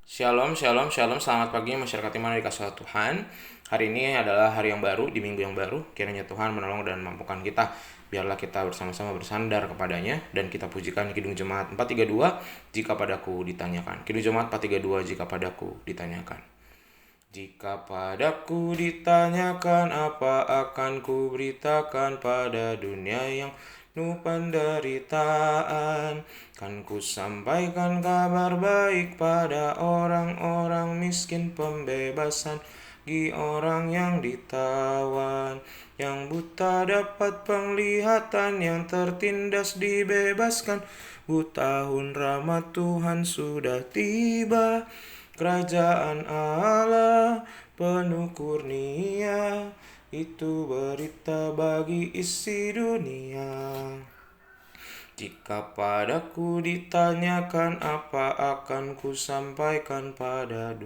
Shalom, shalom, shalom. Selamat pagi masyarakat iman dikasih Tuhan. Hari ini adalah hari yang baru, di minggu yang baru. Kiranya Tuhan menolong dan mampukan kita. Biarlah kita bersama-sama bersandar kepadanya dan kita pujikan Kidung Jemaat 432 jika padaku ditanyakan. Kidung Jemaat 432 jika padaku ditanyakan. Jika padaku ditanyakan apa akan ku beritakan pada dunia yang penuh penderitaan, kan ku sampaikan kabar baik pada orang-orang miskin, pembebasan bagi orang yang ditawan, yang buta dapat penglihatan, yang tertindas dibebaskan. Tahun rahmat Tuhan sudah tiba. Kerajaan Allah penuh kurnia, itu berita bagi isi dunia. Jika padaku ditanyakan apa akan ku sampaikan pada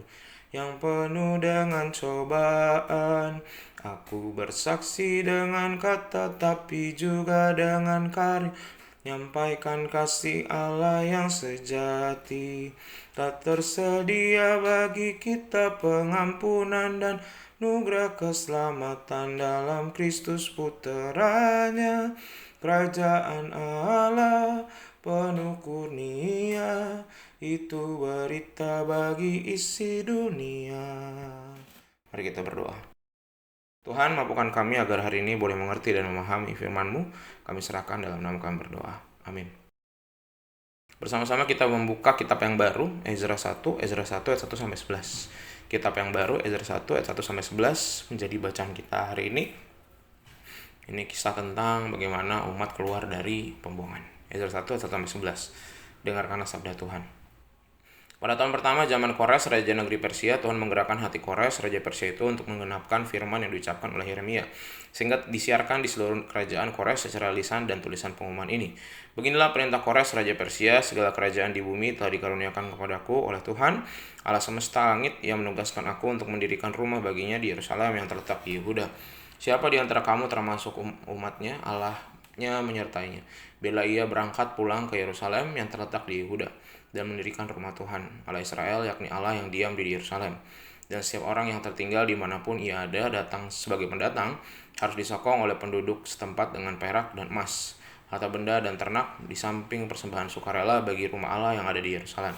yang penuh dengan cobaan. Aku bersaksi dengan kata tapi juga dengan karya, nyampaikan kasih Allah yang sejati. Tak tersedia bagi kita pengampunan dan nugrah keselamatan dalam Kristus puteranya. Kerajaan Allah penuh kurnia, itu berita bagi isi dunia. Mari kita berdoa. Tuhan, mampukan kami agar hari ini boleh mengerti dan memahami firman-Mu. Kami serahkan dalam nama kami berdoa. Amin. Bersama-sama kita membuka kitab yang baru, Ezra 1 ayat 1 sampai 11. Kitab yang baru, Ezra 1 ayat 1 sampai 11 menjadi bacaan kita hari ini. Ini kisah tentang bagaimana umat keluar dari pembuangan. Ezra 1 ayat 1 sampai 11. Dengarkanlah sabda Tuhan. Pada tahun pertama zaman Kores, Raja Negeri Persia, Tuhan menggerakkan hati Kores, Raja Persia itu untuk menggenapkan firman yang diucapkan oleh Yeremia, sehingga disiarkan di seluruh kerajaan Kores secara lisan dan tulisan pengumuman ini. Beginilah perintah Kores, Raja Persia, segala kerajaan di bumi telah dikaruniakan kepadaku oleh Tuhan, Allah semesta langit, yang menugaskan aku untuk mendirikan rumah baginya di Yerusalem yang terletak di Yehuda. Siapa di antara kamu termasuk umatnya, Allahnya menyertainya, bila ia berangkat pulang ke Yerusalem yang terletak di Yehuda, dan mendirikan rumah Tuhan, Allah Israel, yakni Allah yang diam di Yerusalem. Dan setiap orang yang tertinggal dimanapun ia ada, datang sebagai pendatang, harus disokong oleh penduduk setempat dengan perak dan emas, harta benda dan ternak, di samping persembahan sukarela bagi rumah Allah yang ada di Yerusalem.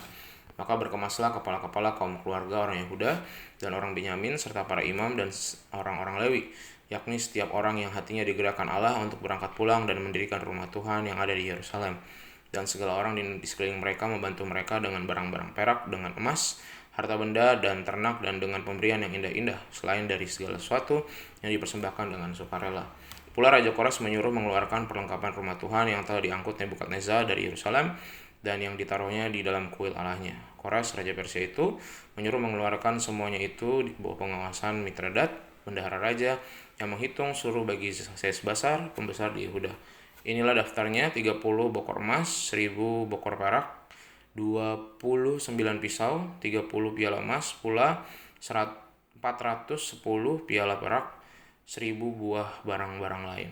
Maka berkemaslah kepala-kepala kaum keluarga orang Yehuda dan orang Benyamin, serta para imam dan orang-orang Lewi, yakni setiap orang yang hatinya digerakkan Allah untuk berangkat pulang dan mendirikan rumah Tuhan yang ada di Yerusalem. Dan segala orang di sekeliling mereka membantu mereka dengan barang-barang perak, dengan emas, harta benda, dan ternak, dan dengan pemberian yang indah-indah, selain dari segala sesuatu yang dipersembahkan dengan sukarela. Pula Raja Kores menyuruh mengeluarkan perlengkapan rumah Tuhan yang telah diangkut Nebukadnezar dari Yerusalem dan yang ditaruhnya di dalam kuil Allahnya. Kores, Raja Persia itu, menyuruh mengeluarkan semuanya itu di bawah pengawasan Mitradat, bendahara raja, yang menghitung seluruh bagi Sesbasar, pembesar di Yehuda. Inilah daftarnya: 30 bokor emas, 1000 bokor perak, 29 pisau, 30 piala emas, pula 410 piala perak, 1000 buah barang-barang lain.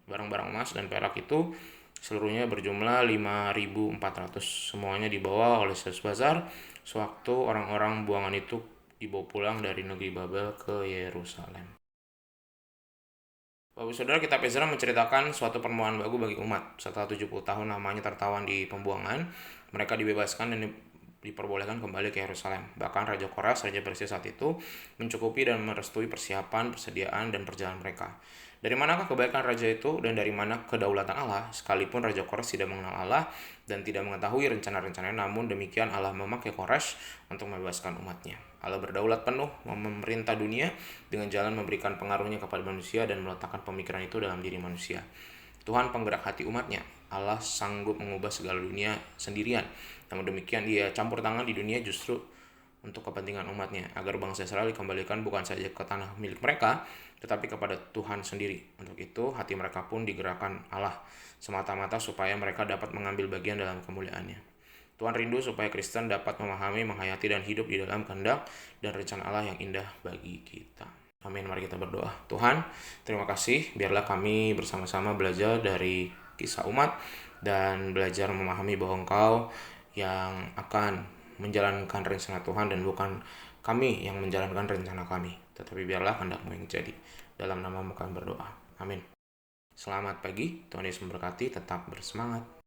Barang-barang emas dan perak itu seluruhnya berjumlah 5.400. Semuanya dibawa oleh Sesbazar sewaktu orang-orang buangan itu dibawa pulang dari negeri Babel ke Yerusalem. Bapak Saudara, kitab Ezra menceritakan suatu permohonan baru bagi umat. Setelah 70 tahun lamanya tertawan di pembuangan, mereka dibebaskan dan diperbolehkan kembali ke Yerusalem. Bahkan Raja Kores, Raja Persia saat itu, mencukupi dan merestui persiapan, persediaan, dan perjalanan mereka. Dari manakah kebaikan raja itu dan dari mana kedaulatan Allah? Sekalipun Raja Kores tidak mengenal Allah dan tidak mengetahui rencana-rencananya, namun demikian Allah memakai Kores untuk membebaskan umatnya. Allah berdaulat penuh memerintah dunia dengan jalan memberikan pengaruhnya kepada manusia dan meletakkan pemikiran itu dalam diri manusia. Tuhan penggerak hati umatnya. Allah sanggup mengubah segala dunia sendirian. Namun demikian ia campur tangan di dunia justru untuk kepentingan umatnya, agar bangsa Israel dikembalikan bukan saja ke tanah milik mereka, tetapi kepada Tuhan sendiri. Untuk itu hati mereka pun digerakkan Allah semata-mata supaya mereka dapat mengambil bagian dalam kemuliaannya. Tuhan rindu supaya Kristen dapat memahami, menghayati, dan hidup di dalam kehendak dan rencana Allah yang indah bagi kita. Amin. Mari kita berdoa. Tuhan, terima kasih. Biarlah kami bersama-sama belajar dari kisah umat dan belajar memahami bahwa Engkau yang akan menjalankan rencana Tuhan dan bukan kami yang menjalankan rencana kami. Tetapi biarlah kehendak-Mu yang jadi. Dalam nama-Mu kami berdoa. Amin. Selamat pagi, Tuhan Yesus memberkati, tetap bersemangat.